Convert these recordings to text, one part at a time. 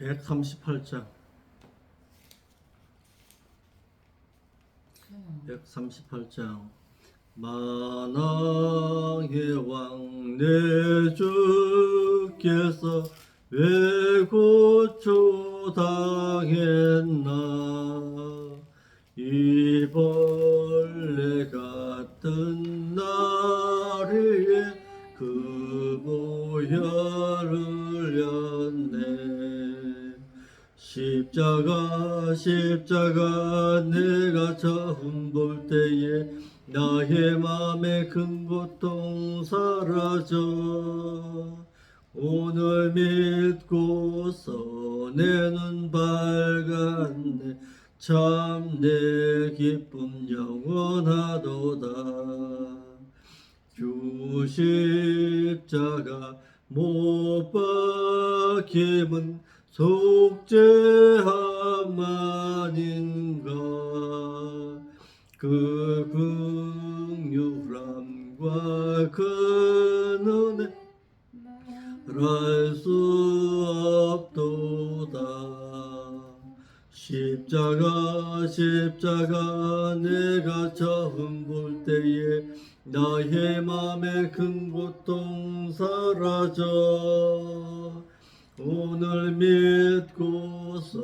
138장 138장 만왕의 왕 내 주께서 왜 고초당했나 이 벌레 같은 나리에 그 보혈을 흘렸네. 십자가 내가 처음 볼 때에 나의 맘에 큰 고통 사라져. 오늘 믿고서 내 눈 밝았네. 참 내 기쁨 영원하도다. 주 십자가 못 박힘은 속죄함만인가. 그 긍휼함과 그 은혜 알 수 없도다. 십자가 내가 처음 볼 때에 나의 맘에 큰 고통 사라져. 오늘 믿고서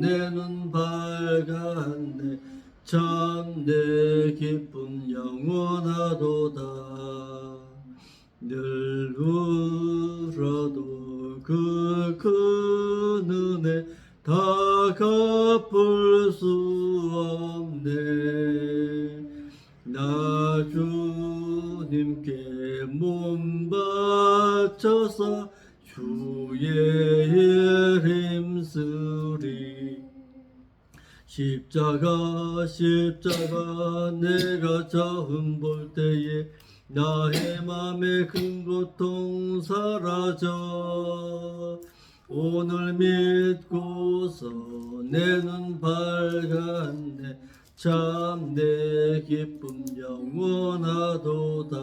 내 눈 밝았네. 참 내 기쁨 영원하도다. 늘 울어도 그 큰 은혜 다 갚을 수 없네. 나 주님께 몸 바쳐서 주의 일 힘쓰리. 십자가 내가 처음 볼 때에 나의 맘에 큰 고통 사라져. 오늘 믿고서 내 눈 밝았네. 참 내 기쁨 영원하도다.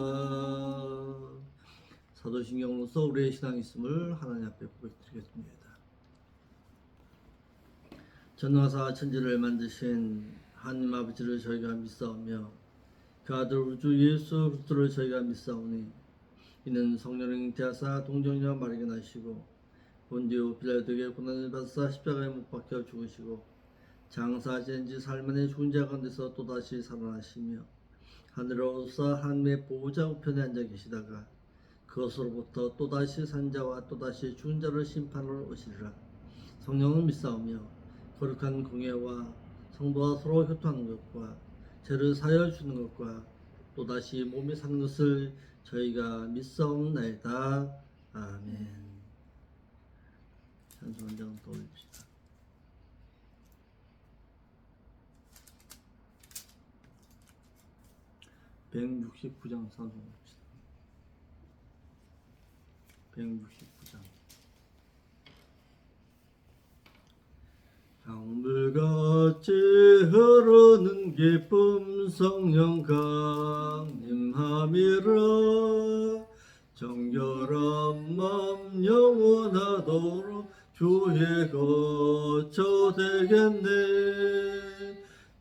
사도신경으로서 우리의 신앙 있음을 하나님 앞에 고백드리겠습니다. 전능하사 천지를 만드신 하나님 아버지를 저희가 믿사오며 그 아들 우리 주 예수 그리스도를 저희가 믿사오니 이는 성령을 잉태하사 동정녀 마리아에게 나시고 본디오 빌라도에게 고난을 받으사 십자가에 못 박혀 죽으시고 장사하신 지 사흘 만에 죽은 자 가운데서 또다시 살아나시며 하늘로 오르사 하나님의 보호자 우편에 앉아 계시다가 그것으로부터 또다시 산 자와 또다시 죽은 자를 심판하러 오시리라. 성령을 믿사오며 거룩한 공예와 성도와 서로 교통하는 것과 죄를 사하여 주는 것과 또다시 몸이 사는 것을 저희가 믿사옵나이다. 아멘. 찬송 한 장 더 올립시다. (169장) 찬송합시다. 169장. 강물같이 흐르는 기쁨 성령 강림함이라. 정결한 맘 영원하도록 주의 거처 되겠네.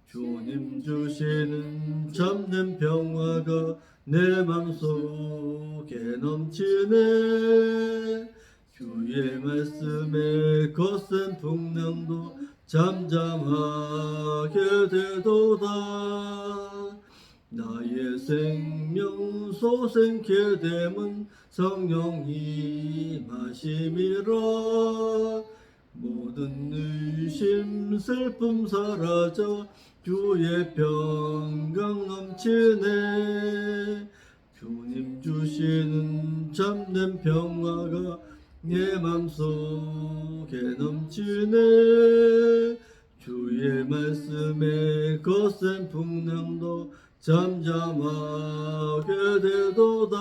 주님 주시는 참된 평화가 내 맘속에 넘치네. 주의 말씀에 거센 풍랑도 잠잠하게 되도다. 나의 생명 소생케 됨은 성령이 마심이라. 모든 의심 슬픔 사라져 주의 평강 넘치네. 주님 주시는 참된 평화가 내 맘속에 넘치네. 주의 말씀에 거센 풍랑도 잠잠하게 되도다.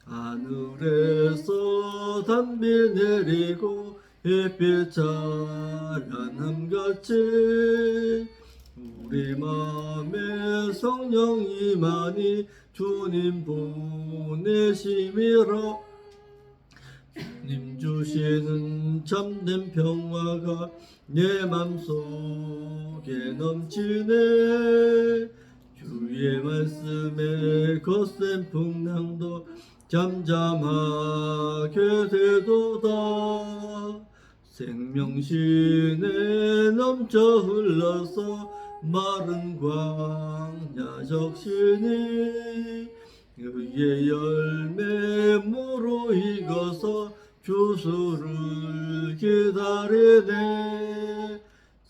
하늘에서 단비 내리고 햇빛 찬란함같이 우리 맘에 성령이 많이 주님 보내심이라. 주님 주시는 참된 평화가 내 맘속에 넘치네. 주의 말씀에 거센 풍랑도 잠잠하게 되도다. 생명신에 넘쳐 흘러서 마른 광야 적시니 의의 열매 무르익어서 주수를 기다리네.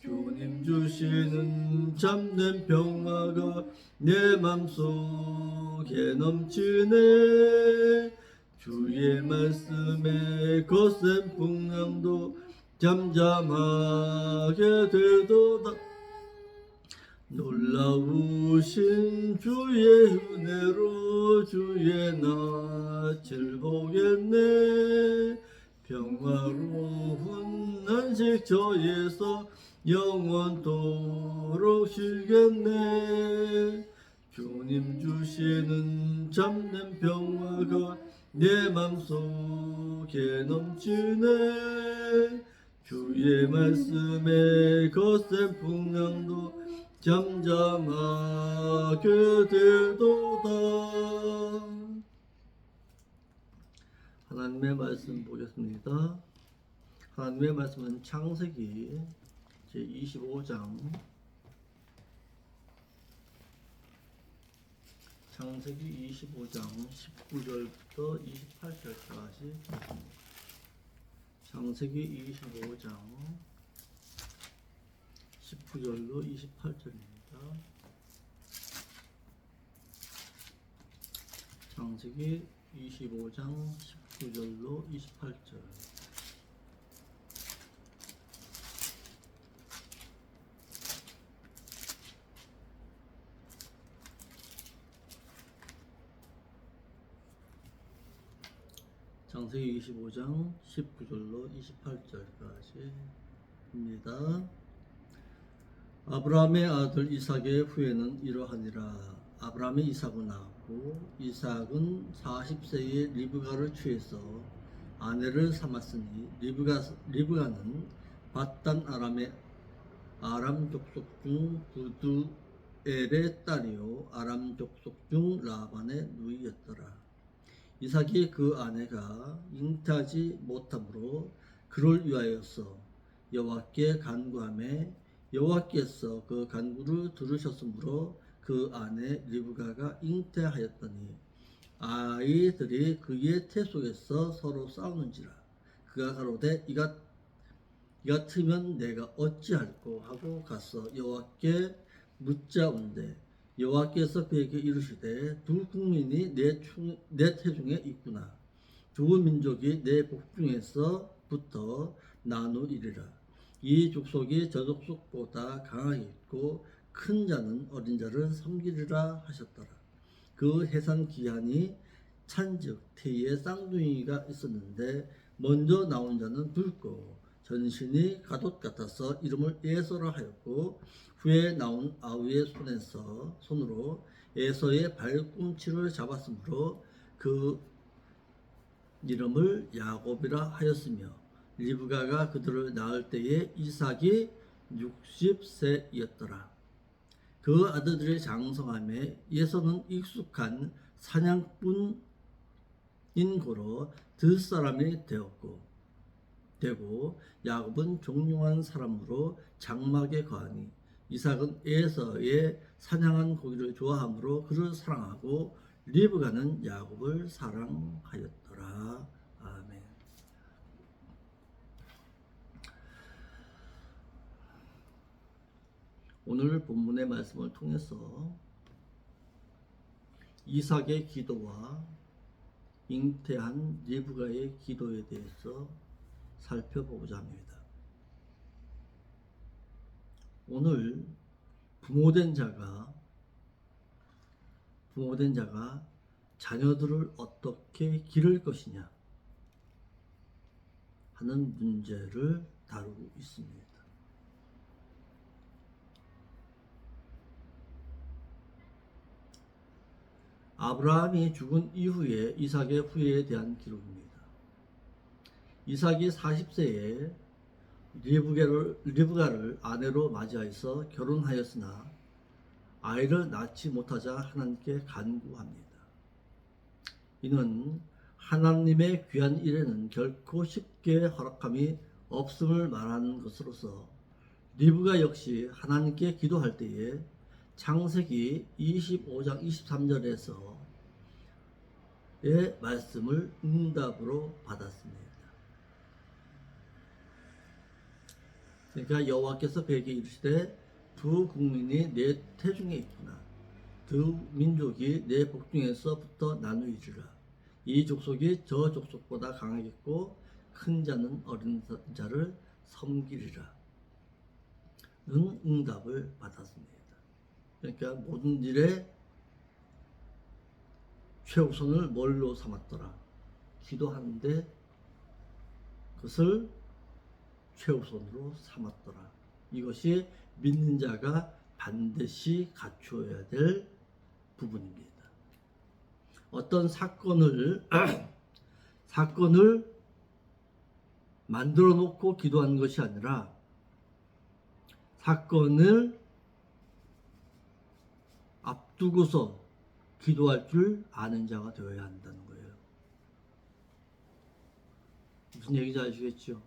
주님 주시는 참된 평화가 내 맘속에 넘치네. 주의 말씀에 거센 풍랑도 잠잠하게 되도다. 놀라우신 주의 은혜로 주의 낯을 보겠네. 평화로운 안식 저에서 영원토록 쉬겠네. 주님 주시는 참된 평화가 내 맘속에 넘치네. 주의 말씀에 거센 풍랑도 잠잠하게 되도다. 하나님의 말씀 보겠습니다. 하나님의 말씀은 창세기 제25장 창세기 25장 19절부터 28절까지 창세기 25장 19절로 28절입니다. 창세기 25장 19절로 28절. 창세기 25장 19절로 28절까지입니다. 아브라함의 아들 이삭의 후예는 이러하니라. 아브라함이 이삭을 낳았고 이삭은 40세에 리브가를 취해서 아내를 삼았으니 리브가는 밧단 아람의 아람 족속 중 부두엘의 딸이요 아람 족속 중 라반의 누이였더라. 이삭이 그 아내가 잉태하지 못함으로 그를 위하여서 여호와께 간구하매 여호와께서 그 간구를 들으셨으므로 그 아내 리브가가 잉태하였더니 아이들이 그의 태 속에서 서로 싸우는지라. 그가 가로되 이가 트면 내가 어찌할꼬 하고 가서 여호와께 묻자온대 여호와께서 그에게 이르시되 두 국민이 내 태중에 있구나. 두 민족이 내 복중에서부터 나누이리라. 이 족속이 저 족속보다 강하게 있고 큰 자는 어린 자를 섬기리라 하셨더라. 그 해산 기한이 찬즉 태에 쌍둥이가 있었는데 먼저 나온 자는 붉고 전신이 갓옷 같아서 이름을 에서라 하였고 후에 나온 아우의 손으로 에서의 발꿈치를 잡았으므로 그 이름을 야곱이라 하였으며 리브가가 그들을 낳을 때에 이삭이 60세였더라. 그 아들들의 장성함에 에서는 익숙한 사냥꾼인 고로 들사람이 되고 야곱은 종용한 사람으로 장막에 거하니 이삭은 에서의 사냥한 고기를 좋아하므로 그를 사랑하고 리브가는 야곱을 사랑하였더라. 아멘. 오늘 본문의 말씀을 통해서 이삭의 기도와 잉태한 리브가의 기도에 대해서 살펴보고자 합니다. 오늘 부모된 자가 자녀들을 어떻게 기를 것이냐 하는 문제를 다루고 있습니다. 아브라함이 죽은 이후에 이삭의 후예에 대한 기록입니다. 이삭이 40세에 리브가를 아내로 맞이하여서 결혼하였으나 아이를 낳지 못하자 하나님께 간구합니다. 이는 하나님의 귀한 일에는 결코 쉽게 허락함이 없음을 말하는 것으로서 리브가 역시 하나님께 기도할 때에 창세기 25장 23절에서의 말씀을 응답으로 받았습니다. 그러니까 여호와께서 그에게 이르시되 두 국민이 내 태중에 있구나. 두 민족이 내 복중에서부터 나누이리라. 이 족속이 저 족속보다 강하겠고 큰 자는 어린 자를 섬기리라. 는 응답을 받았습니다. 그러니까 모든 일에 최우선을 뭘로 삼았더라? 기도하는데 그것을 최우선으로 삼았더라. 이것이 믿는 자가 반드시 갖추어야 될 부분입니다. 어떤 사건을 만들어 놓고 기도하는 것이 아니라 사건을 앞두고서 기도할 줄 아는 자가 되어야 한다는 거예요. 무슨 얘기인지 아시겠죠?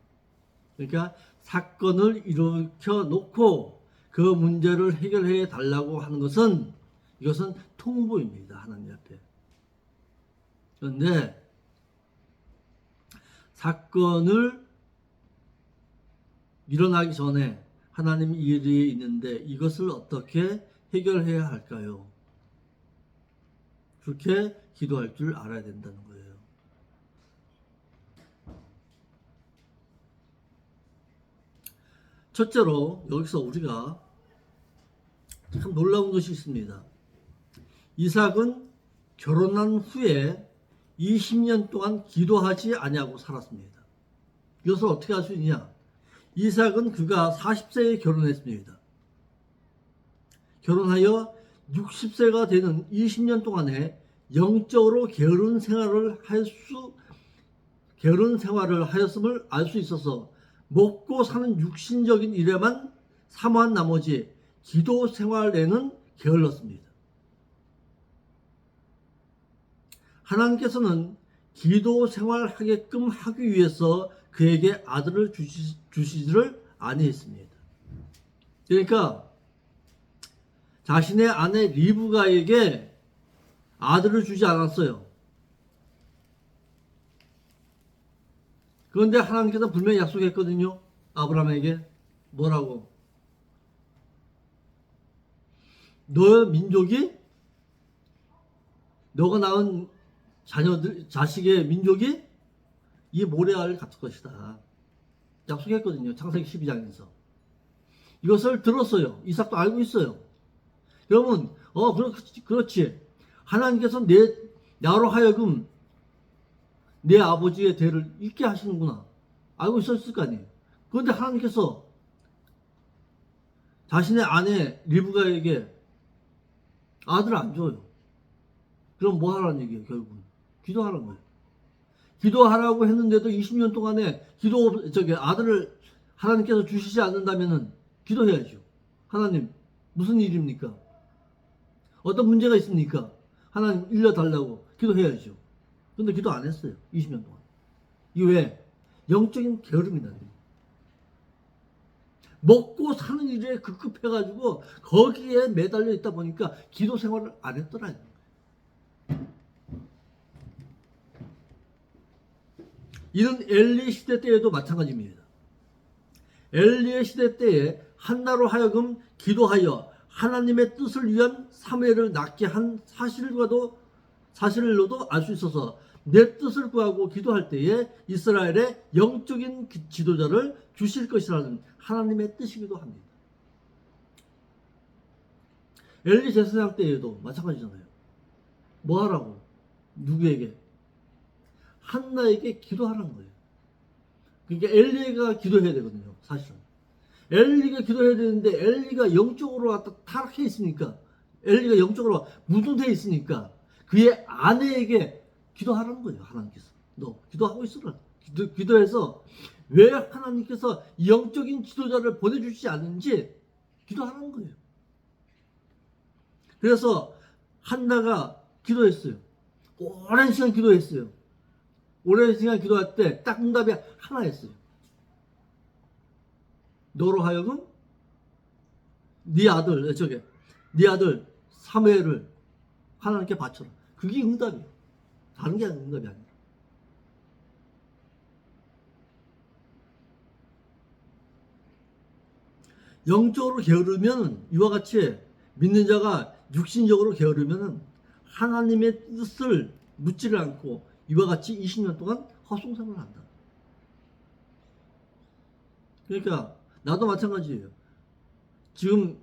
그러니까 사건을 일으켜 놓고 그 문제를 해결해 달라고 하는 것은 이것은 통보입니다. 하나님 앞에. 그런데 사건을 일어나기 전에 하나님 일이 있는데 이것을 어떻게 해결해야 할까요? 그렇게 기도할 줄 알아야 된다는 거예요. 첫째로 여기서 우리가 참 놀라운 것이 있습니다. 이삭은 결혼한 후에 20년 동안 기도하지 아니하고 살았습니다. 이것을 어떻게 할 수 있냐? 이삭은 그가 40세에 결혼했습니다. 결혼하여 60세가 되는 20년 동안에 영적으로 게으른 생활을 하였음을 알 수 있어서 먹고 사는 육신적인 일에만 사모한 나머지 기도 생활에는 게을렀습니다. 하나님께서는 기도 생활하게끔 하기 위해서 그에게 아들을 주시지를 아니했습니다. 그러니까 자신의 아내 리브가에게 아들을 주지 않았어요. 그런데 하나님께서 분명히 약속했거든요. 아브라함에게 뭐라고? 너의 민족이 너가 낳은 자식의 민족이 이 모래알을 갚을 것이다. 약속했거든요. 창세기 12장에서. 이것을 들었어요. 이삭도 알고 있어요. 여러분, 그렇지. 하나님께서 나로 하여금 내 아버지의 대를 잇게 하시는구나. 알고 있었을 거 아니에요. 그런데 하나님께서 자신의 아내 리브가에게 아들을 안 줘요. 그럼 뭐 하라는 얘기예요, 결국은? 기도하라는 거예요. 기도하라고 했는데도 20년 동안에 아들을 하나님께서 주시지 않는다면은 기도해야죠. 하나님, 무슨 일입니까? 어떤 문제가 있습니까? 하나님 일러달라고 기도해야죠. 근데 기도 안 했어요. 20년 동안. 이게 왜? 영적인 게으름이다. 먹고 사는 일에 급급해가지고 거기에 매달려 있다 보니까 기도 생활을 안 했더라고요. 이는 엘리 시대 때에도 마찬가지입니다. 엘리의 시대 때에 한나로 하여금 기도하여 하나님의 뜻을 위한 사무엘을 낳게 한 사실로도 알 수 있어서 내 뜻을 구하고 기도할 때에 이스라엘의 영적인 지도자를 주실 것이라는 하나님의 뜻이기도 합니다. 엘리 제사장 때에도 마찬가지잖아요. 뭐 하라고? 누구에게? 한나에게 기도하라는 거예요. 그러니까 엘리가 기도해야 되거든요. 사실은. 엘리가 기도해야 되는데 엘리가 영적으로 왔다 타락해 있으니까, 엘리가 영적으로 무둔해 있으니까 그의 아내에게 기도하라는 거예요. 하나님께서. 너 기도하고 있으라. 기도해서 왜 하나님께서 영적인 지도자를 보내주시지 않는지 기도하는 거예요. 그래서 한나가 기도했어요. 오랜 시간 기도했어요. 오랜 시간 기도할 때 딱 응답이 하나였어요. 너로 하여금 네 아들 사무엘을 하나님께 바쳐라. 그게 응답이에요. 다른 게 응답이 아니에요. 영적으로 게으르면 이와 같이 믿는 자가 육신적으로 게으르면 하나님의 뜻을 묻지를 않고 이와 같이 20년 동안 헛송상을 한다. 그러니까 나도 마찬가지예요. 지금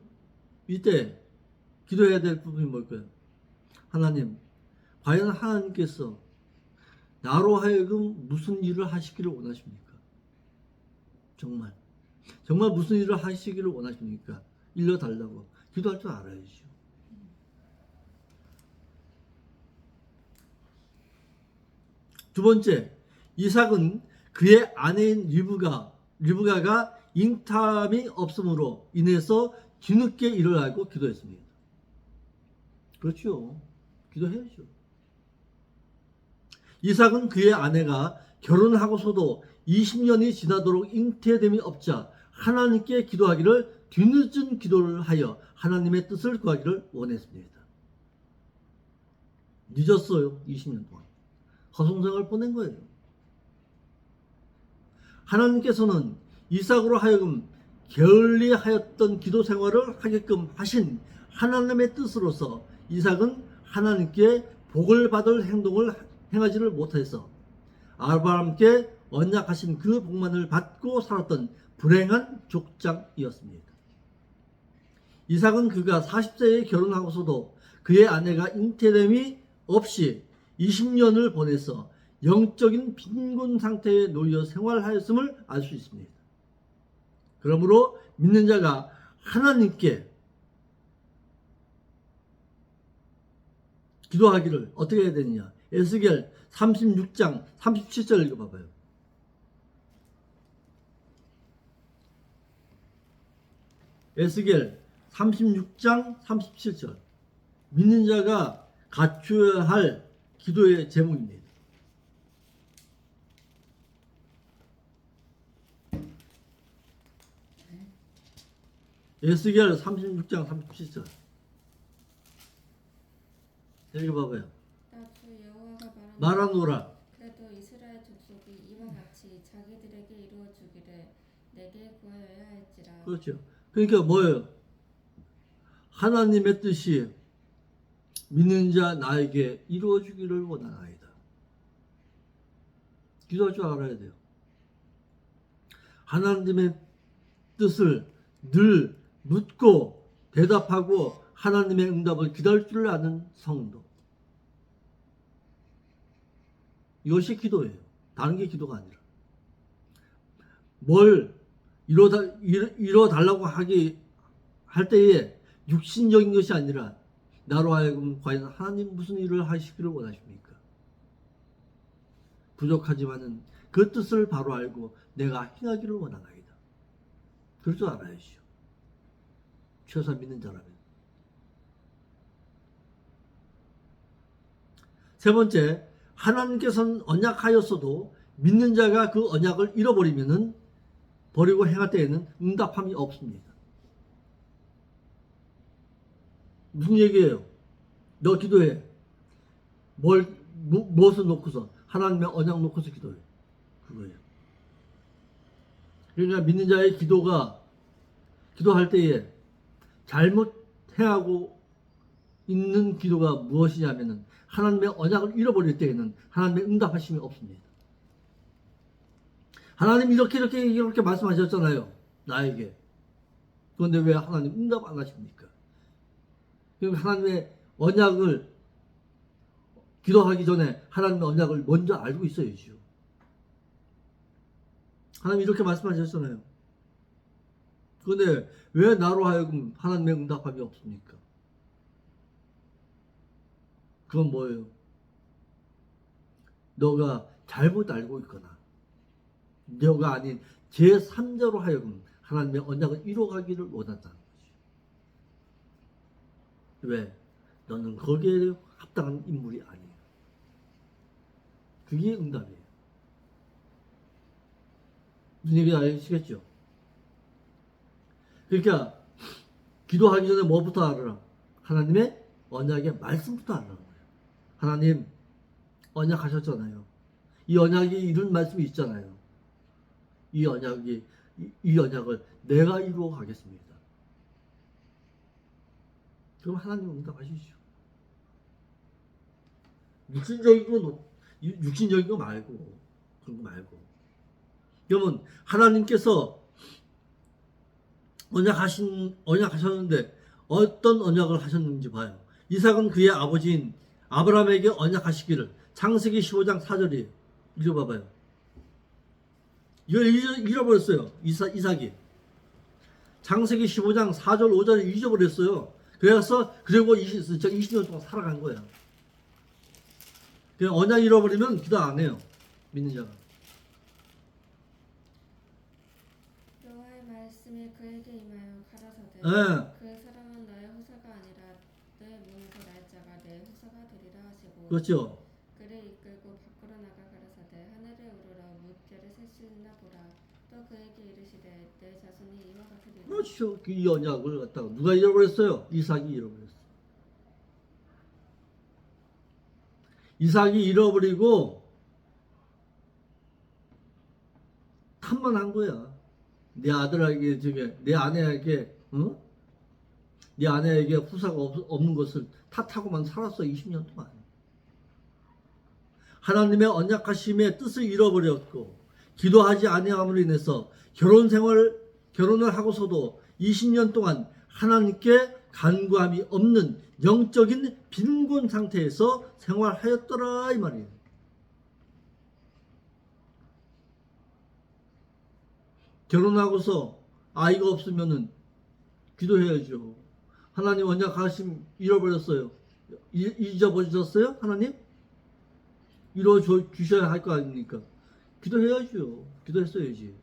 이때 기도해야 될 부분이 뭘까요? 하나님, 과연 하나님께서 나로 하여금 무슨 일을 하시기를 원하십니까? 정말 무슨 일을 하시기를 원하십니까? 일러달라고 기도할 줄 알아야죠. 두 번째, 이삭은 그의 아내인 리브가가 잉탐이 없음으로 인해서 뒤늦게 일을 알고 기도했습니다. 그렇죠. 기도해야죠. 이삭은 그의 아내가 결혼하고서도 20년이 지나도록 잉태됨이 없자 하나님께 기도하기를 뒤늦은 기도를 하여 하나님의 뜻을 구하기를 원했습니다. 늦었어요. 20년 동안. 허송세월 보낸 거예요. 하나님께서는 이삭으로 하여금 게을리하였던 기도 생활을 하게끔 하신 하나님의 뜻으로서 이삭은 하나님께 복을 받을 행동을 행하지를 못해서 아브라함께 언약하신 그 복만을 받고 살았던 불행한 족장이었습니다. 이삭은 그가 40세에 결혼하고서도 그의 아내가 잉태됨이 없이 20년을 보내서 영적인 빈곤 상태에 놓여 생활하였음을 알 수 있습니다. 그러므로 믿는 자가 하나님께 기도하기를 어떻게 해야 되느냐? 에스겔 36장 37절 읽어봐봐요. 에스겔 36장 37절. 믿는 자가 갖추어야 할 기도의 제목입니다. 에스겔 36장 37절. 읽어봐봐요. 말하노라. 그래도 이스라엘 족속이 이와 같이 자기들에게 이루어 주기를 내게 구하여야 할지라. 그렇죠. 그러니까 뭐예요? 하나님의 뜻이 믿는 자 나에게 이루어 주기를 원하나이다. 기도할 줄 알아야 돼요. 하나님의 뜻을 늘 묻고 대답하고 하나님의 응답을 기다릴 줄 아는 성도. 이것이 기도예요. 다른 게 기도가 아니라. 뭘 이뤄달라고 할 때에 육신적인 것이 아니라 나로 하여금 과연 하나님 무슨 일을 하시기를 원하십니까? 부족하지만은 그 뜻을 바로 알고 내가 행하기를 원하나이다. 그럴 줄 알아야죠. 최소한 믿는 자라면. 세 번째, 하나님께서는 언약하였어도 믿는 자가 그 언약을 잃어버리면은 버리고 행할 때에는 응답함이 없습니다. 무슨 얘기예요? 너 기도해. 무엇을 놓고서? 하나님의 언약 놓고서 기도해. 그거예요. 그러니까 믿는 자의 기도할 때에 잘못 행하고 있는 기도가 무엇이냐면은 하나님의 언약을 잃어버릴 때에는 하나님의 응답하심이 없습니다. 하나님 이렇게 말씀하셨잖아요. 나에게. 그런데 왜 하나님 응답 안 하십니까? 그럼 하나님의 언약을 기도하기 전에 하나님의 언약을 먼저 알고 있어야죠. 하나님 이렇게 말씀하셨잖아요. 그런데 왜 나로 하여금 하나님의 응답함이 없습니까? 그건 뭐예요? 너가 잘못 알고 있거나 너가 아닌 제3자로 하여금 하나님의 언약을 이루어가기를 원한다는 거지. 왜? 너는 거기에 합당한 인물이 아니에요. 그게 응답이에요. 무슨 얘기인지 아시겠죠? 그러니까 기도하기 전에 뭐부터 알아라? 하나님의 언약의 말씀부터 알아라. 하나님 언약하셨잖아요. 이 언약이 이런 말씀이 있잖아요. 이 언약을 내가 이루어 가겠습니다. 그럼 하나님 응답하시죠. 육신적인 거 말고, 그런 거 말고. 그러면 하나님께서 언약하셨는데 어떤 언약을 하셨는지 봐요. 이삭은 그의 아버지인 아브라함에게 언약하시기를. 창세기 15장 4절이에요. 읽어봐봐요. 이걸 잃어버렸어요. 이삭이. 창세기 15장 4절 5절을 잊어버렸어요. 그리고 20년 동안 살아간 거야. 그냥 언약 잃어버리면 기도 안 해요. 믿는 자가. 여호와의 말씀이 그에게 임하여 가라사대 예. 그 사람은 너의 후사가 아니라 내 몸에서 날 자가 내 후사가 되리라 하시고 그렇죠. 그를 이끌고 밖으로 나가 가라사대 하늘에 오르러 물결을 셀시나 보라 또 그에게 이르시되 내 자손이 이와 같으리라. 그렇죠. 이 언약을 갖다가 누가 잃어버렸어요? 이삭이 잃어버렸어요. 이삭이 잃어버리고 탐만한 거야. 내 아들에게, 내 아내에게, 응? 네 아내에게 후사가 없는 것을 탓하고만 살았어. 20년 동안. 하나님의 언약하심의 뜻을 잃어버렸고 기도하지 아니함으로 인해서 결혼을 하고서도 20년 동안 하나님께 간구함이 없는 영적인 빈곤 상태에서 생활하였더라 이 말이에요. 결혼하고서 아이가 없으면은 기도해야죠. 하나님 언약하심 잃어버렸어요. 잊어버리셨어요? 하나님? 이루어 주셔야 할 거 아닙니까? 기도해야죠. 기도했어야지.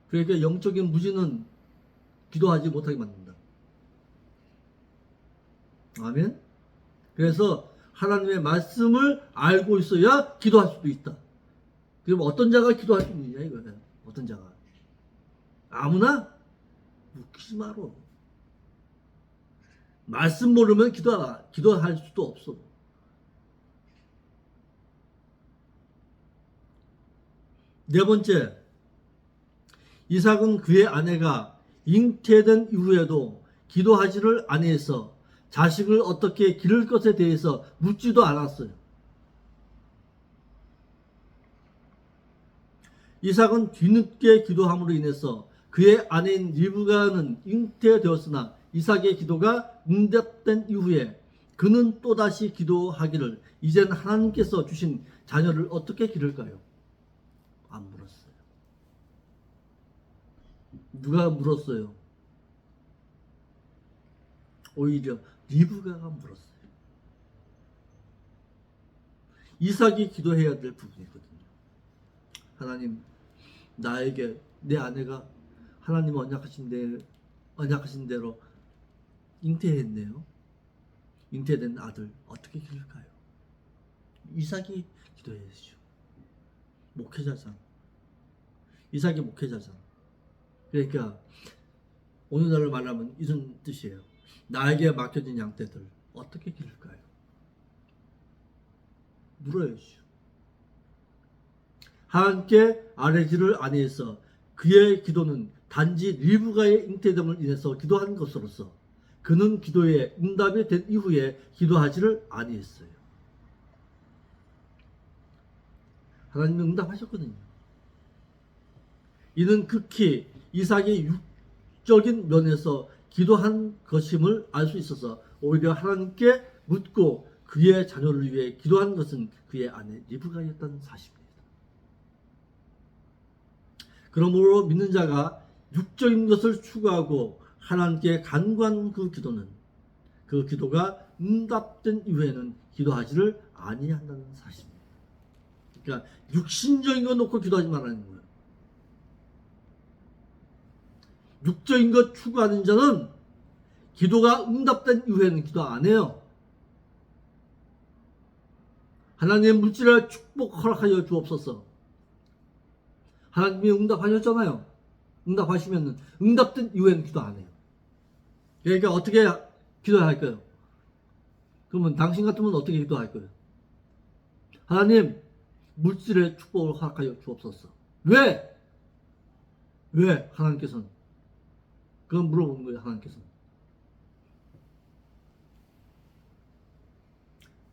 그러니까 영적인 무지는 기도하지 못하게 만든다. 아멘? 그래서 하나님의 말씀을 알고 있어야 기도할 수도 있다. 그럼 어떤 자가 기도할 수 있느냐 이거야. 어떤 자가. 아무나? 웃기지 마라. 말씀 모르면 기도할 수도 없어. 네 번째, 이삭은 그의 아내가 잉태된 이후에도 기도하지를 아니해서 자식을 어떻게 기를 것에 대해서 묻지도 않았어요. 이삭은 뒤늦게 기도함으로 인해서 그의 아내인 리브가는 잉태되었으나 이삭의 기도가 응답된 이후에 그는 또다시 기도하기를 이젠 하나님께서 주신 자녀를 어떻게 기를까요? 안 물었어요. 누가 물었어요? 오히려 리브가가 물었어요. 이삭이 기도해야 될 부분이거든요. 하나님, 나에게 내 아내가 하나님 언약하신 대로 잉태했네요. 잉태된 아들 어떻게 기를까요? 이삭이 기도해야죠. 목회자잖아. 이삭이 목회자잖아. 그러니까 오늘날로 말하면 이런 뜻이에요. 나에게 맡겨진 양떼들 어떻게 기를까요? 물어야죠. 하나님께 아뢰지를 아니해서 그의 기도는 단지 리브가의 잉태됨을 인해서 기도한 것으로서 그는 기도에 응답이 된 이후에 기도하지를 아니했어요. 하나님이 응답하셨거든요. 이는 극히 이삭의 육적인 면에서 기도한 것임을 알 수 있어서 오히려 하나님께 묻고 그의 자녀를 위해 기도한 것은 그의 아내 리브가였다는 사실입니다. 그러므로 믿는 자가 육적인 것을 추구하고 하나님께 간구한 그 기도가 응답된 이후에는 기도하지를 아니한다는 사실입니다. 그러니까 육신적인 거 놓고 기도하지 말라는 거예요. 육적인 것 추구하는 자는 기도가 응답된 이후에는 기도 안 해요. 하나님의 물질을 축복 허락하여 주옵소서. 하나님이 응답하셨잖아요. 응답하시면 응답된 이후에는 기도 안 해요. 그러니까 어떻게 기도해야 할까요? 그러면 당신 같으면 어떻게 기도할 거예요? 하나님 물질의 축복을 허락하여 주옵소서. 왜? 왜 하나님께서는? 그건 물어보는 거예요. 하나님께서는.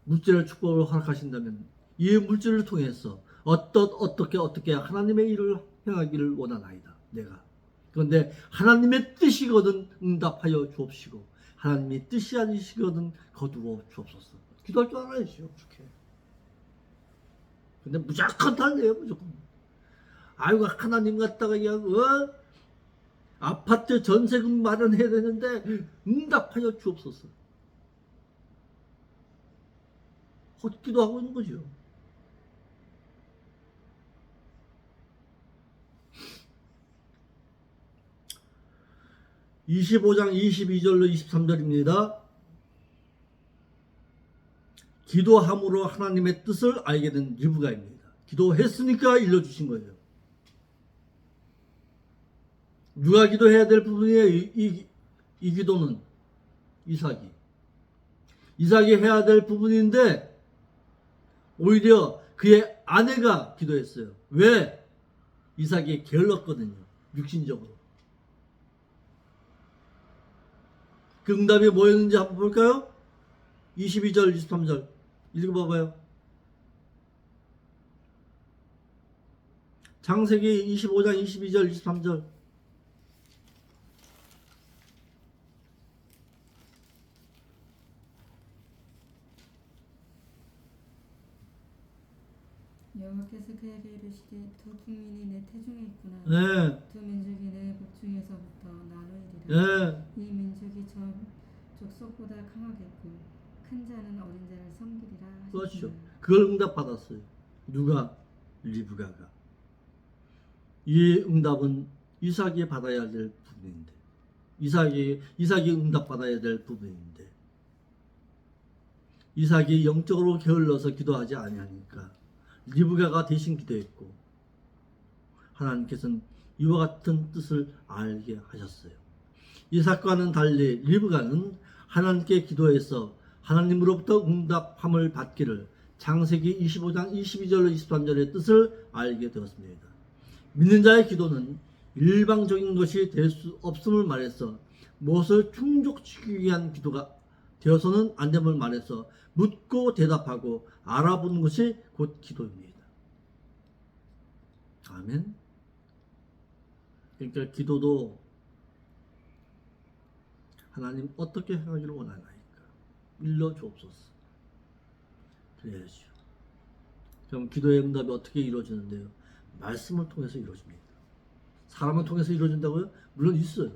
물질의 축복을 허락하신다면 이 물질을 통해서 어떻게 하나님의 일을 행하기를 원하나이다. 내가. 그런데 하나님의 뜻이거든 응답하여 주옵시고 하나님의 뜻이 아니시거든 거두어 주옵소서. 기도할 줄 알아야죠. 그렇게. 근데 무조건 달래요. 무조건. 아이고 하나님 갖다가 그냥 아파트 전세금 마련해야 되는데 응답하여 주옵소서. 헛기도 하고 있는 거죠. (25장) 22절로 23절입니다. 기도함으로 하나님의 뜻을 알게 된 리브가입니다. 기도했으니까 일러주신 거예요. 누가 기도해야 될 부분이에요. 이 기도는 이삭이 해야 될 부분인데 오히려 그의 아내가 기도했어요. 왜? 이삭이 게을렀거든요. 육신적으로. 그 응답이 뭐였는지 한번 볼까요? 22절 23절 읽어봐봐요. 창세기 25장 22절 23절 여호와께서 그에게 이르시되 두 국민이 내 태중에 있구나. 네. 두 민족이 내 복중에서부터 나누리라. 네. 이 민족이 전 족속보다 강하겠고 큰 자는 어린 자를 섬기리라 하셨습니다. 그렇죠. 그걸 응답받았어요. 누가? 리브가가. 이 응답은 이삭이 받아야 될 부분인데 이삭이 응답받아야 될 부분인데 이삭이 영적으로 게을러서 기도하지 아니하니까 리브가가 대신 기도했고 하나님께서는 이와 같은 뜻을 알게 하셨어요. 이삭과는 달리 리브가는 하나님께 기도해서 하나님으로부터 응답함을 받기를 창세기 25장 22절로 23절의 뜻을 알게 되었습니다. 믿는 자의 기도는 일방적인 것이 될 수 없음을 말해서 무엇을 충족시키기 위한 기도가 되어서는 안 됨을 말해서 묻고 대답하고 알아보는 것이 곧 기도입니다. 아멘. 그러니까 기도도 하나님 어떻게 행하기를 원하나이까 일러 주옵소서. 그래야죠. 그럼 기도의 응답이 어떻게 이루어지는데요? 말씀을 통해서 이루어집니다. 사람을 통해서 이루어진다고요? 물론 있어요.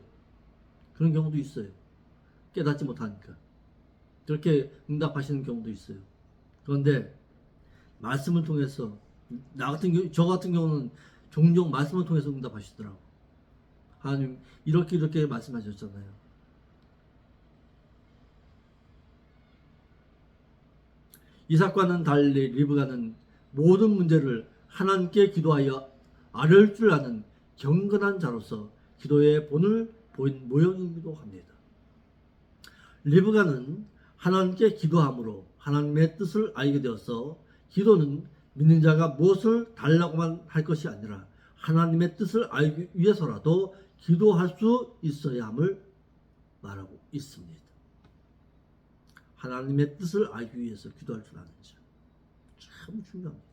그런 경우도 있어요. 깨닫지 못하니까. 그렇게 응답하시는 경우도 있어요. 그런데 말씀을 통해서 저 같은 경우는 종종 말씀을 통해서 응답하시더라고. 하나님 이렇게 말씀하셨잖아요. 이삭과는 달리 리브가는 모든 문제를 하나님께 기도하여 아뢰을 줄 아는 경건한 자로서 기도의 본을 보인 모형이기도 합니다. 리브가는 하나님께 기도함으로 하나님의 뜻을 알게 되어서 기도는 믿는 자가 무엇을 달라고만 할 것이 아니라 하나님의 뜻을 알기 위해서라도 기도할 수 있어야 함을 말하고 있습니다. 하나님의 뜻을 알기 위해서 기도할 줄 아는 자. 참 중요합니다.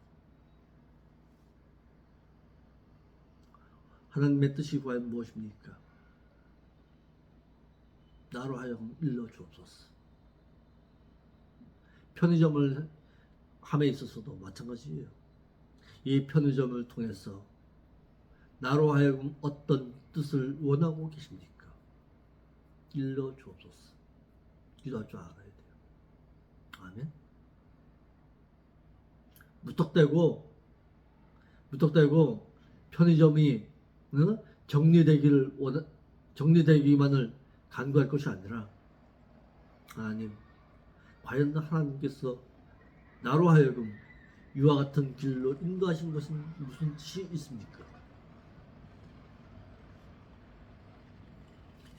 하나님의 뜻이 과연 무엇입니까? 나로 하여금 일러 주옵소서. 편의점을 함에 있어서도 마찬가지예요. 이 편의점을 통해서 나로 하여금 어떤 뜻을 원하고 계십니까? 일러 주옵소서. 기도할 줄 알아야 돼요. 아멘. 무턱대고 무턱대고 편의점이 정리되기만을 간구할 것이 아니라, 하나님, 과연 하나님께서 나로 하여금 이와 같은 길로 인도하신 것은 무슨 뜻이 있습니까?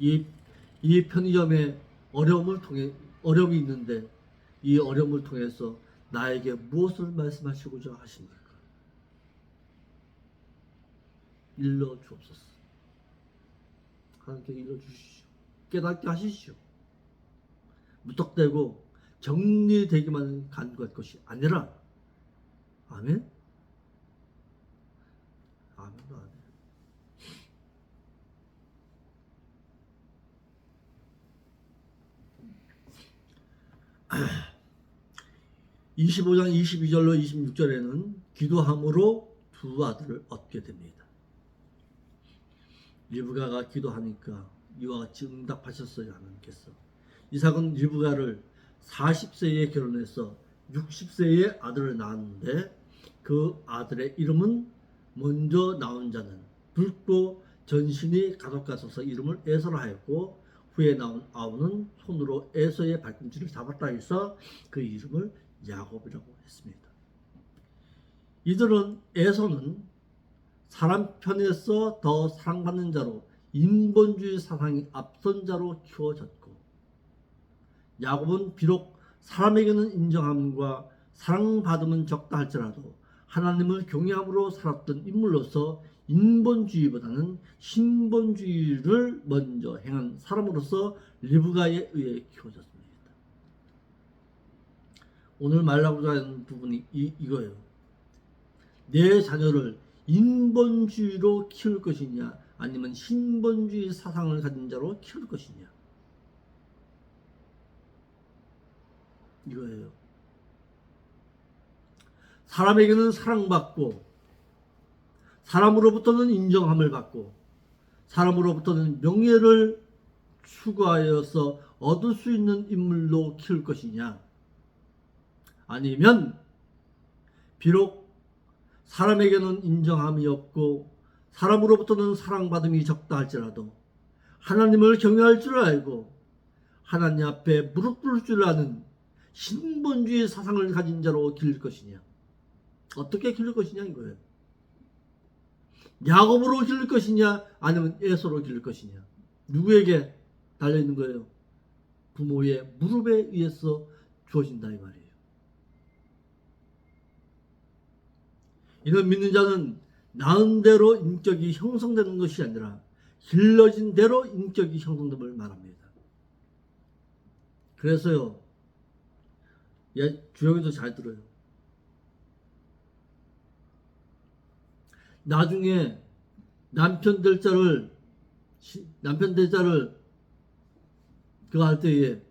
이 편의점에 어려움이 있는데 이 어려움을 통해서 나에게 무엇을 말씀하시고자 하십니까? 일러 주옵소서. 하나님께 일러 주시오. 깨닫게 하시시오. 무턱대고 정리되기만 간구할 것이 아니라, 아멘? 아멘도 아멘. 25장 22절로 26절에는 기도함으로 두 아들을 얻게 됩니다. 리브가가 기도하니까 이와 같이 응답하셨어요, 하나님께서. 이삭은 리브가를 40세에 결혼해서 60세에 아들을 낳았는데, 그 아들의 이름은 먼저 나온 자는 붉고 전신이 가속가서서 이름을 에서라 하였고, 후에 나온 아우는 손으로 에서의 발꿈치를 잡았다 해서 그 이름을 야곱이라고 했습니다. 이들은, 에서는 사람 편에서 더 사랑받는 자로 인본주의 사상이 앞선 자로 키워졌고, 야곱은 비록 사람에게는 인정함과 사랑받음은 적다 할지라도 하나님을 경외함으로 살았던 인물로서 인본주의보다는 신본주의를 먼저 행한 사람으로서 리브가에 의해 키워졌습니다. 오늘 말하고자 하는 부분이 이거예요. 내 자녀를 인본주의로 키울 것이냐, 아니면 신본주의 사상을 가진 자로 키울 것이냐, 이거예요. 사람에게는 사랑받고, 사람으로부터는 인정함을 받고, 사람으로부터는 명예를 추구하여서 얻을 수 있는 인물로 키울 것이냐, 아니면 비록 사람에게는 인정함이 없고 사람으로부터는 사랑받음이 적다 할지라도 하나님을 경외할 줄 알고 하나님 앞에 무릎 꿇을 줄 아는 신본주의 사상을 가진 자로 기를 것이냐, 어떻게 기를 것이냐 이거예요. 야곱으로 기를 것이냐, 아니면 에서로 기를 것이냐, 누구에게 달려있는 거예요? 부모의 무릎에 의해서 주어진다 이 말이에요. 이는 믿는 자는 낳은 대로 인격이 형성되는 것이 아니라 길러진 대로 인격이 형성됨을 말합니다. 그래서요, 주영이도 잘 들어요. 나중에 남편 될 자를 그거 할 때에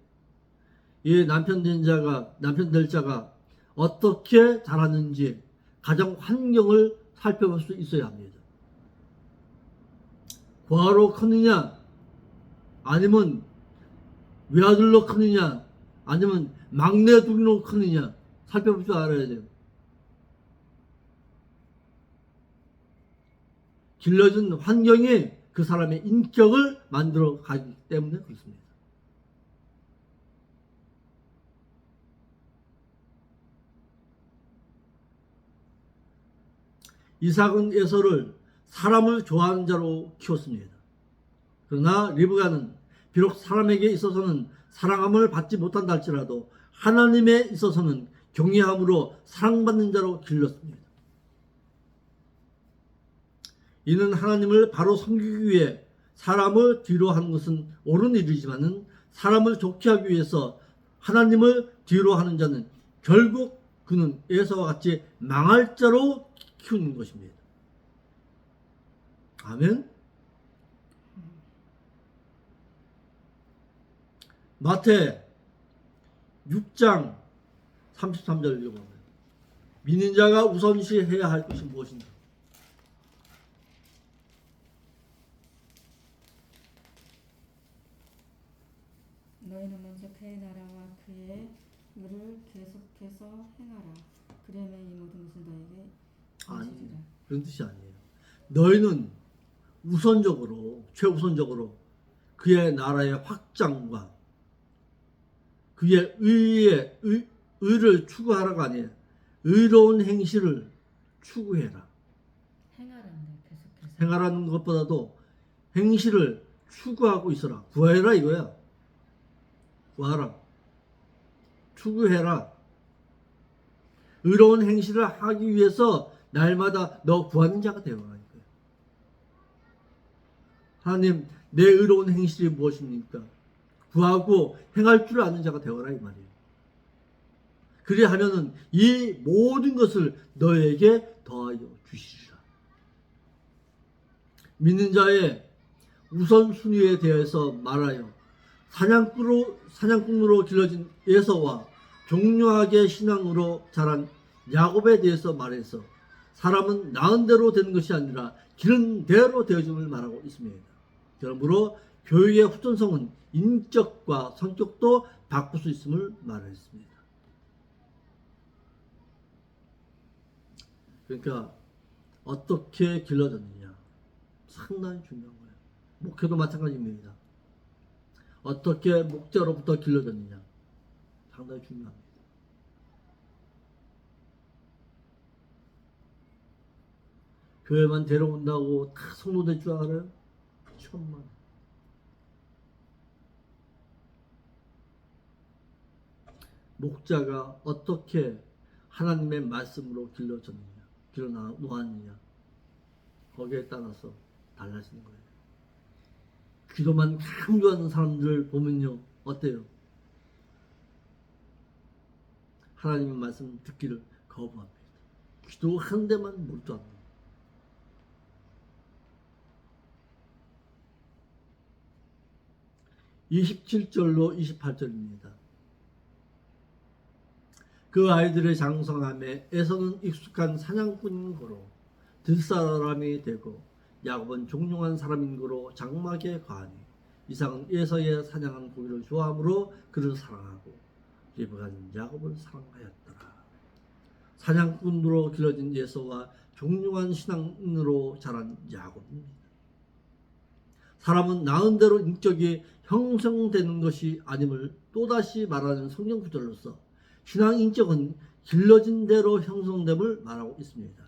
이 남편 될 자가 어떻게 자랐는지 가정 환경을 살펴볼 수 있어야 합니다. 고아로 크느냐, 아니면 외아들로 크느냐, 아니면 막내 둘로 크느냐 살펴볼 줄 알아야 돼요. 길러진 환경이 그 사람의 인격을 만들어 가기 때문에 그렇습니다. 이삭은 에서를 사람을 좋아하는 자로 키웠습니다. 그러나 리브가는 비록 사람에게 있어서는 사랑함을 받지 못한다 할지라도 하나님에 있어서는 경외함으로 사랑받는 자로 길렀습니다. 이는 하나님을 바로 섬기기 위해 사람을 뒤로 하는 것은 옳은 일이지만은 사람을 좋게 하기 위해서 하나님을 뒤로 하는 자는 결국 그는 에서와 같이 망할 자로 키우는 것입니다. 아멘. 마태 6장 33절 읽어보면, 믿는 자가 우선시 해야 할 것이 무엇인가? 너희는 먼저 그의 나라와 그의 의를 계속해서 행하라. 그러면 이 모든 것은 너에게 이루어지리라. 그런 뜻이 아니에요. 너희는 우선적으로, 최우선적으로 그의 나라의 확장과 그의 의를 추구하라가 아니에요. 의로운 행실을 추구해라. 행하란데 계속해서. 행하라는 것보다도 행실을 추구하고 있어라. 구해라 이거야. 구하라. 추구해라. 의로운 행실을 하기 위해서 날마다 너 구하는 자가 되어라 이거야. 하나님, 내 의로운 행실이 무엇입니까? 구하고 행할 줄 아는 자가 되어라 이 말이에요. 그리하면은 이 모든 것을 너에게 더하여 주시리라. 믿는 자의 우선순위에 대해서 말하여 사냥꾼으로 길러진 에서와 종료하게 신앙으로 자란 야곱에 대해서 말해서 사람은 낳은 대로 되는 것이 아니라 기른 대로 되어짐을 말하고 있습니다. 그러므로 교육의 후천성은 인격과 성격도 바꿀 수 있음을 말했습니다. 그러니까 어떻게 길러졌느냐 상당히 중요한 거예요. 목회도 마찬가지입니다. 어떻게 목자로부터 길러졌느냐 상당히 중요합니다. 교회만 데려온다고 다 성도될 줄 알아요? 천만. 목자가 어떻게 하나님의 말씀으로 길러 놓았느냐 거기에 따라서 달라지는 거예요. 기도만 강조하는 사람들 보면요 어때요? 하나님의 말씀 듣기를 거부합니다. 기도하는 데만 몰두합니다. 27절로 28절입니다. 그 아이들의 장성함에 에서는 익숙한 사냥꾼인 거로 들사람이 되고 야곱은 종용한 사람인 거로 장막에 거하니 이삭은 에서의 사냥한 고기를 좋아하므로 그를 사랑하고 리브가는 야곱을 사랑하였더라. 사냥꾼으로 길러진 에서와 종용한 신앙인으로 자란 야곱입니다. 사람은 낳은 대로 인격이 형성되는 것이 아님을 또다시 말하는 성경 구절로서 신앙 인격은 길러진 대로 형성됨을 말하고 있습니다.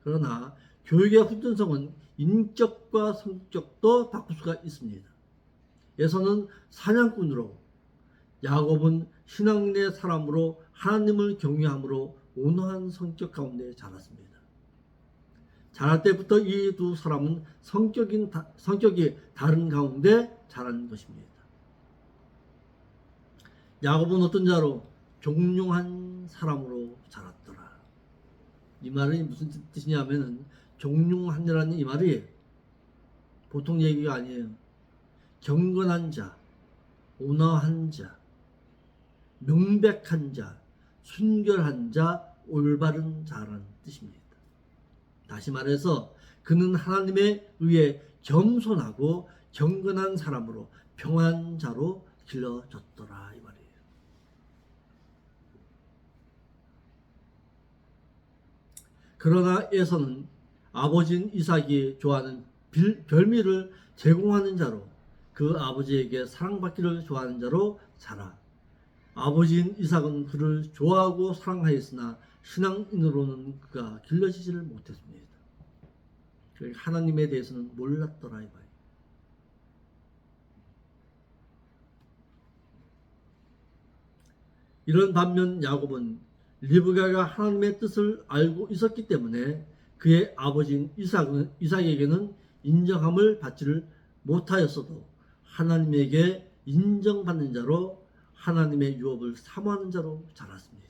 그러나 교육의 후천성은 인격과 성격도 바꿀 수가 있습니다. 에서는 사냥꾼으로, 야곱은 신앙인의 사람으로 하나님을 경외함으로 온화한 성격 가운데 자랐습니다. 자랄 때부터 이 두 사람은 성격이 다른 가운데 자란 것입니다. 야곱은 어떤 자로? 종용한 사람으로 자랐더라. 이 말은 무슨 뜻이냐면은 종용한이라는 이 말이 보통 얘기가 아니에요. 경건한 자, 온화한 자, 명백한 자, 순결한 자, 올바른 자라는 뜻입니다. 다시 말해서 그는 하나님에 의해 겸손하고 경건한 사람으로 평안한 자로 길러졌더라 이 말이에요. 그러나 에서는 아버지인 이삭이 좋아하는 별미를 제공하는 자로 그 아버지에게 사랑받기를 좋아하는 자로 자라 아버지인 이삭은 그를 좋아하고 사랑하였으나 신앙인으로는 그가 길러지지를 못했습니다. 하나님에 대해서는 몰랐더라 이 말이에요. 이런 반면 야곱은 리브가가 하나님의 뜻을 알고 있었기 때문에 그의 아버지인 이삭에게는 인정함을 받지를 못하였어도 하나님에게 인정받는 자로 하나님의 유업을 사모하는 자로 자랐습니다.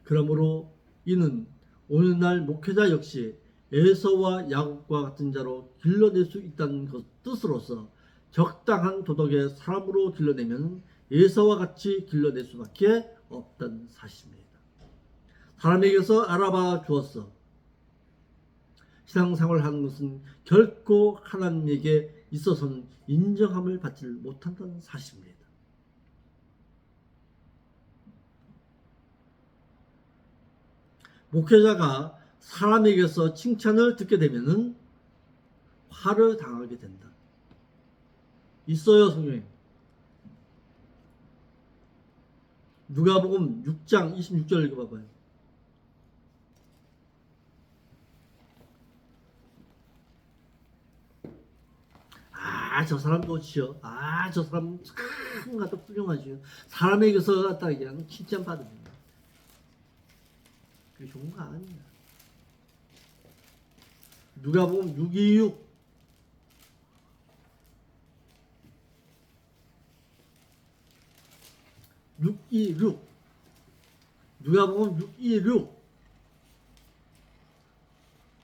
그러므로 이는 오늘날 목회자 역시 에서와 야곱과 같은 자로 길러낼 수 있다는 뜻으로서 적당한 도덕의 사람으로 길러내면 에서와 같이 길러낼 수밖에 없다는 사실입니다. 사람에게서 알아봐 주었어. 신앙생활을 하는 것은 결코 하나님에게 있어서는 인정함을 받지 못한다는 사실입니다. 목회자가 사람에게서 칭찬을 듣게 되면은 화를 당하게 된다. 있어요, 성경에. 누가복음 6장 26절 읽어봐봐요. 저 사람 좋지요. 저 사람 참 갖다 훌륭하지요. 사람에게서 갖다 그냥 칭찬 받습니다. 그게 좋은 거 아니야. 누가복음 626 626 누가복음 626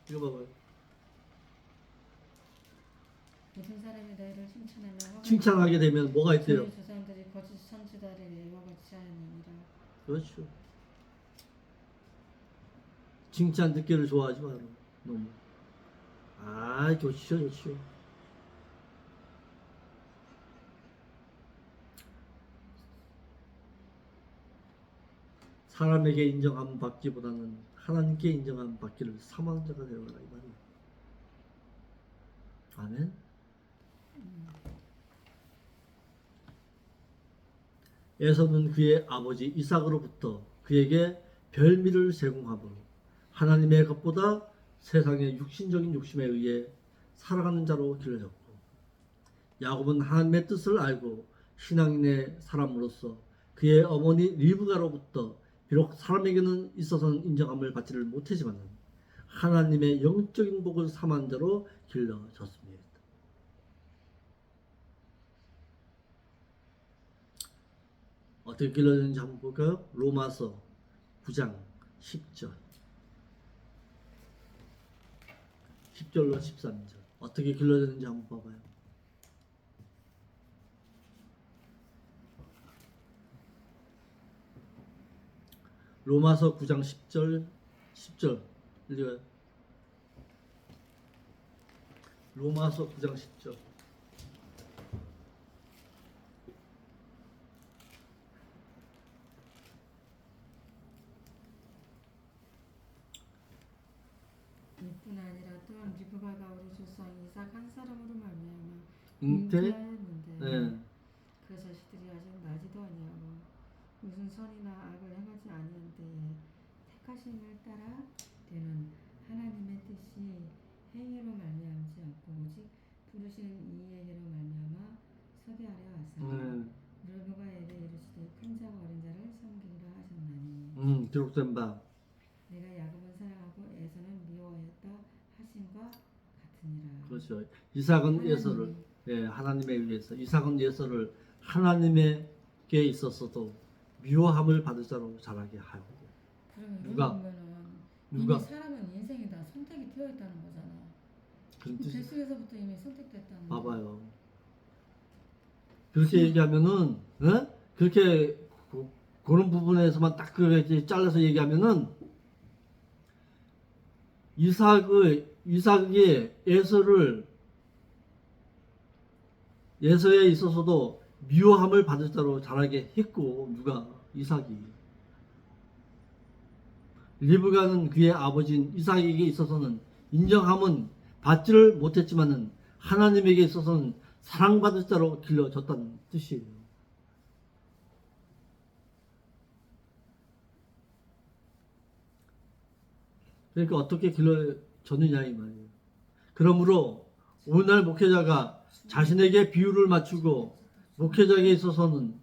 이거 봐봐요. 모든 사람이 너희를 칭찬하게 되면 뭐가 있대요? 저 사람들이 거짓 선지자를 예와 같이 하느니라. 그렇죠. 칭찬 듣기를 좋아하지 마라. 너무. 좋지요, 좋지요. 사람에게 인정함 받기보다는 하나님께 인정함 받기를 사망자가 되어라 이 말이에요. 아멘. 에서는 그의 아버지 이삭으로부터 그에게 별미를 제공하므로 하나님의 것보다 세상의 육신적인 욕심에 의해 살아가는 자로 길러졌고, 야곱은 하나님의 뜻을 알고 신앙인의 사람으로서 그의 어머니 리브가로부터 비록 사람에게는 있어서는 인정함을 받지를 못하지만 하나님의 영적인 복을 삼은 자로 길러졌습니다. 어떻게 길러졌는지 한번 볼까요? 로마서 9장 10절 10절로 13절 어떻게 길러졌는지 한번 봐봐요. 로마서 9장 10절 읽어요. 로마서 9장 10절 이뿐 아니라 또한 리브가가 우리 조상 이삭 한 사람으로 말미암아 잉태하였는데 잉태하였는데 그 자식들이 아직 나지도 아니하고 무슨 선이나 악을 행하지 아니한 때에 택하심을 따라 되는 하나님의 뜻이 행위로 말미암지 않고 오직 부르시는 이의 해로 말미암아 서게 하려 하사 리브가에게 이르시되 큰 자가 어린 자를 섬기리라 하셨나니 기록된 바 내가 야곱은 사랑하고 에서는 미워하였다 하심과 같으니라. 그렇죠. 이삭은 예서를 하나님에 의해서 이삭은 예서를 하나님에게 있어서도 미워함을 받을 자로 자라게 하고. 그러면 누가? 보면은 누가? 이미 사람은 인생이 다 선택이 되어 있다는 거잖아. 그런 뜻이 뱃속에서부터 이미 선택됐다는 거. 봐봐요. 그렇게 얘기하면은 그렇게 그런 부분에서만 딱 그렇게 잘라서 얘기하면은 이삭이 예서에 있어서도 미워함을 받을 자로 자라게 했고, 누가? 이삭이. 리브가는 그의 아버지인 이삭에게 있어서는 인정함은 받지를 못했지만은 하나님에게 있어서는 사랑받을 자로 길러졌다는 뜻이에요. 그러니까 어떻게 길러졌느냐 이 말이에요. 그러므로 오늘날 목회자가 자신에게 비유를 맞추고 목회자에게 있어서는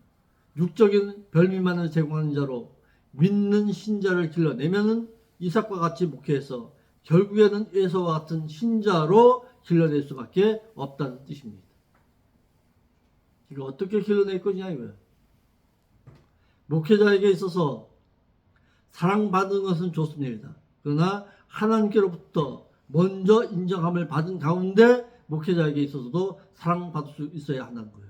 육적인 별미만을 제공하는 자로 믿는 신자를 길러내면은 이삭과 같이 목회해서 결국에는 에서와 같은 신자로 길러낼 수밖에 없다는 뜻입니다. 이거 어떻게 길러낼 거냐 이거예요. 목회자에게 있어서 사랑받는 것은 좋습니다. 그러나 하나님께로부터 먼저 인정함을 받은 가운데 목회자에게 있어서도 사랑받을 수 있어야 한다는 거예요.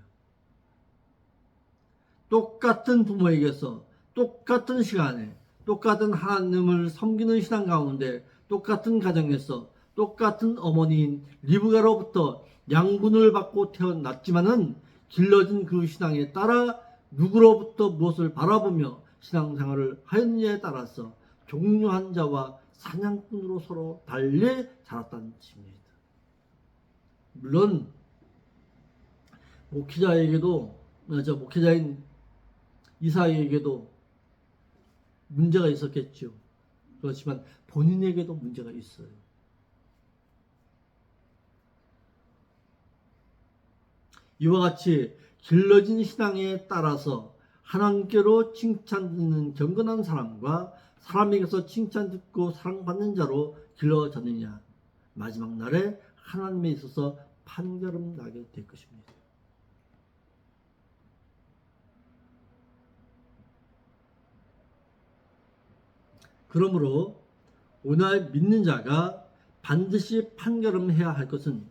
똑같은 부모에게서 똑같은 시간에 똑같은 하나님을 섬기는 신앙 가운데 똑같은 가정에서 똑같은 어머니인 리브가로부터 양분을 받고 태어났지만은 길러진 그 신앙에 따라 누구로부터 무엇을 바라보며 신앙생활을 하였느냐에 따라서 종료한 자와 사냥꾼으로 서로 달리 자랐다는 뜻입니다. 물론 목회자인 이삭에게도 문제가 있었겠죠. 그렇지만 본인에게도 문제가 있어요. 이와 같이 길러진 신앙에 따라서 하나님께로 칭찬듣는 경건한 사람과 사람에게서 칭찬 듣고 사랑받는 자로 길러졌느냐, 마지막 날에 하나님에 있어서 판결은 나게 될 것입니다. 그러므로 오늘 믿는 자가 반드시 판결해야 할 것은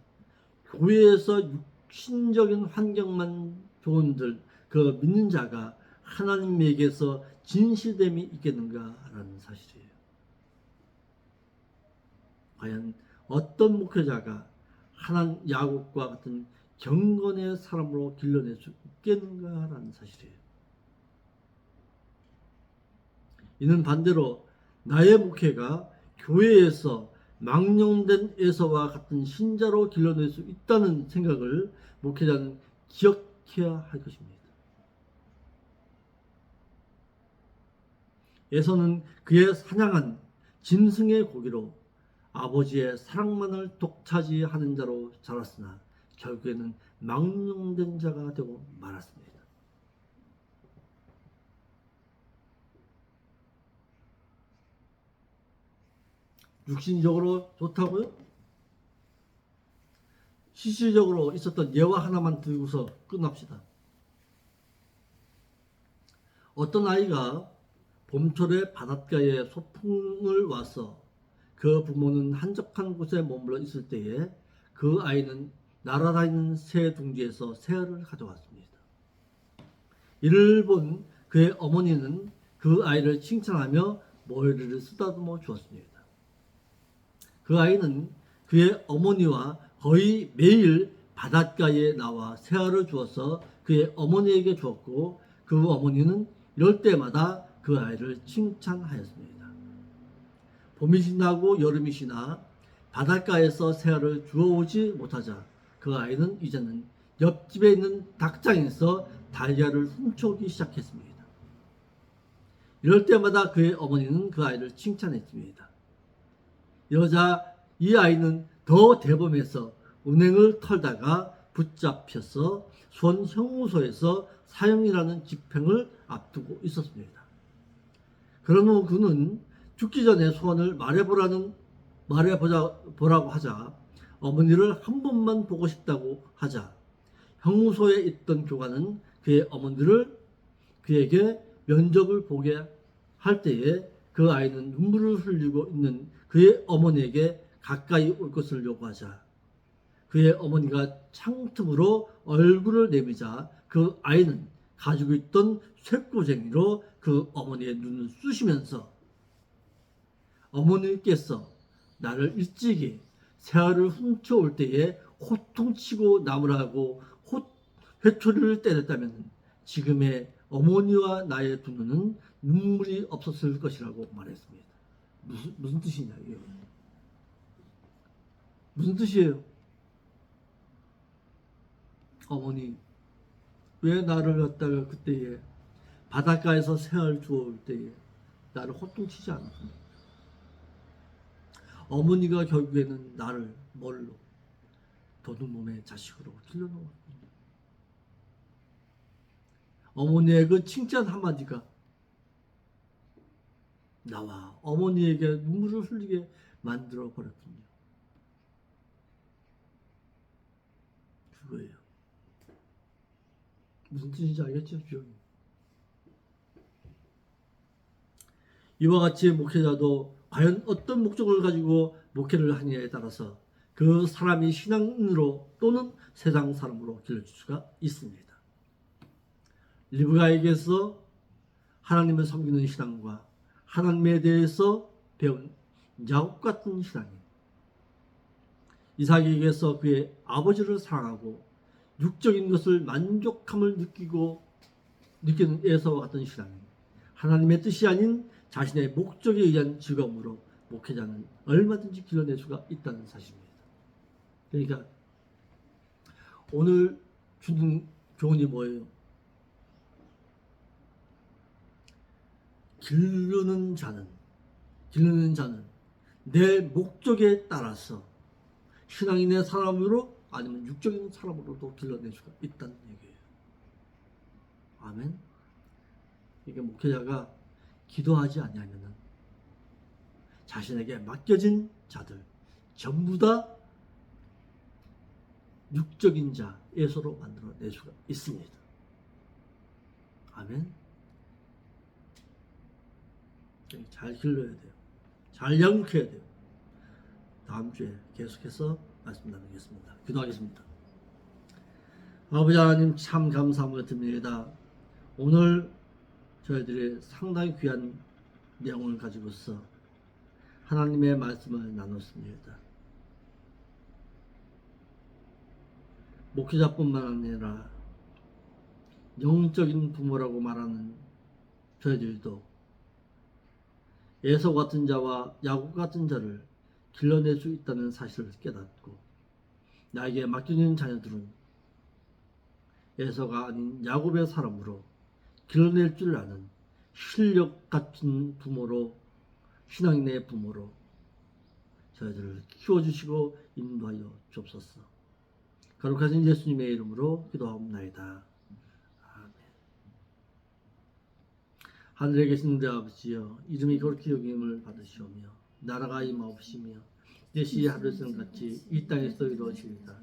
교회에서 육신적인 환경만 좋은들 그 믿는 자가 하나님에게서 진실됨이 있겠는가라는 사실이에요. 과연 어떤 목회자가 하나님 야곱과 같은 경건의 사람으로 길러낼 수 있겠는가라는 사실이에요. 이는 반대로 나의 목회가 교회에서 망령된 에서와 같은 신자로 길러낼 수 있다는 생각을 목회자는 기억해야 할 것입니다. 에서는 그의 사냥한 짐승의 고기로 아버지의 사랑만을 독차지하는 자로 자랐으나 결국에는 망령된 자가 되고 말았습니다. 육신적으로 좋다고요? 실질적으로 있었던 예화 하나만 들고서 끝납시다. 어떤 아이가 봄철에 바닷가에 소풍을 와서 그 부모는 한적한 곳에 머물러 있을 때에 그 아이는 날아다니는 새 둥지에서 새알을 가져왔습니다. 이를 본 그의 어머니는 그 아이를 칭찬하며 머리를 쓰다듬어 주었습니다. 그 아이는 그의 어머니와 거의 매일 바닷가에 나와 새알을 주어서 그의 어머니에게 주었고 그 어머니는 이럴 때마다 그 아이를 칭찬하였습니다. 봄이 지나고 여름이 지나 바닷가에서 새알을 주워오지 못하자 그 아이는 이제는 옆집에 있는 닭장에서 달걀을 훔쳐오기 시작했습니다. 이럴 때마다 그의 어머니는 그 아이를 칭찬했습니다. 여자 이 아이는 더 대범해서 은행을 털다가 붙잡혀서 수원 형무소에서 사형이라는 집행을 앞두고 있었습니다. 그런 후 그는 죽기 전에 소원을 말해보라고 하자 어머니를 한 번만 보고 싶다고 하자 형무소에 있던 교관은 그의 어머니를 그에게 면접을 보게 할 때에 그 아이는 눈물을 흘리고 있는 그의 어머니에게 가까이 올 것을 요구하자 그의 어머니가 창틈으로 얼굴을 내미자 그 아이는 가지고 있던 쇠꼬쟁이로 그 어머니의 눈을 쑤시면서 어머니께서 나를 일찍이 새알을 훔쳐올 때에 호통치고 나무라고 회초리를 때렸다면 지금의 어머니와 나의 두 눈은 눈물이 없었을 것이라고 말했습니다. 무슨 뜻이냐 이게? 무슨 뜻이에요? 어머니 왜 나를 갖다가 그때에 바닷가에서 새알 주워올 때에 나를 호통치지 않았습니까? 어머니가 결국에는 나를 뭘로? 도둑 몸의 자식으로 길러놓았습니다. 어머니의 그 칭찬 한마디가 나와 어머니에게 눈물을 흘리게 만들어 버렸군요. 그거예요. 무슨 뜻인지 알겠죠? 주영이. 이와 같이 목회자도 과연 어떤 목적을 가지고 목회를 하느냐에 따라서 그 사람이 신앙인으로 또는 세상 사람으로 길러질 수가 있습니다. 리브가에게서 하나님을 섬기는 신앙과 하나님에 대해서 배운 야곱 같은 신앙인, 이삭에게서 그의 아버지를 사랑하고 육적인 것을 만족함을 느끼는 에서와 같은 신앙인, 하나님의 뜻이 아닌 자신의 목적에 의한 직업으로 목회자는 얼마든지 길러낼 수가 있다는 사실입니다. 그러니까 오늘 주는 교훈이 뭐예요? 기르는 자는 내 목적에 따라서 신앙인의 사람으로 아니면 육적인 사람으로도 길러낼 수가 있다는 얘기예요. 아멘. 이게 목회자가 기도하지 아니하면은 자신에게 맡겨진 자들 전부 다 육적인 자 예소로 만들어낼 수가 있습니다. 아멘. 잘 길러야 돼요. 잘 양육해야 돼요. 다음 주에 계속해서 말씀 나누겠습니다. 기도하겠습니다. 아버지 하나님 참 감사함을 드립니다. 오늘 저희들이 상당히 귀한 내용을 가지고서 하나님의 말씀을 나눴습니다. 목회자뿐만 아니라 영적인 부모라고 말하는 저희들도 에서 같은 자와 야곱 같은 자를 길러낼 수 있다는 사실을 깨닫고 나에게 맡겨진 자녀들은 에서가 아닌 야곱의 사람으로 길러낼 줄 아는 실력 같은 부모로 신앙인의 부모로 저희들을 키워주시고 인도하여 주옵소서. 거룩하신 예수님의 이름으로 기도하옵나이다. 아멘. 하늘에 계신 내 아버지여, 이름이 거룩히 여김을 받으시오며 나라가 임하옵시며 내 시의 하루에서는 같이 이 땅에서 이루어지리다.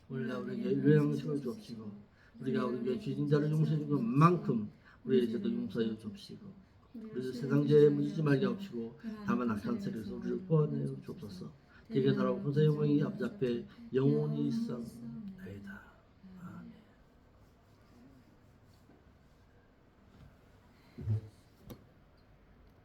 오늘날 우리에게 일용할 양식을 주옵시고 우리가 우리에게 죄진 자를 용서해 준 것만큼 우리의 죄도 용서하여 주옵시고 우리를 세상 죄에 물리지 말게 하옵시고 다만 악한 세력에서 우리를 구원하여 주옵소서. 대개 나라와 권세 영광이 아버지 앞에 영원히 있사옵나이다.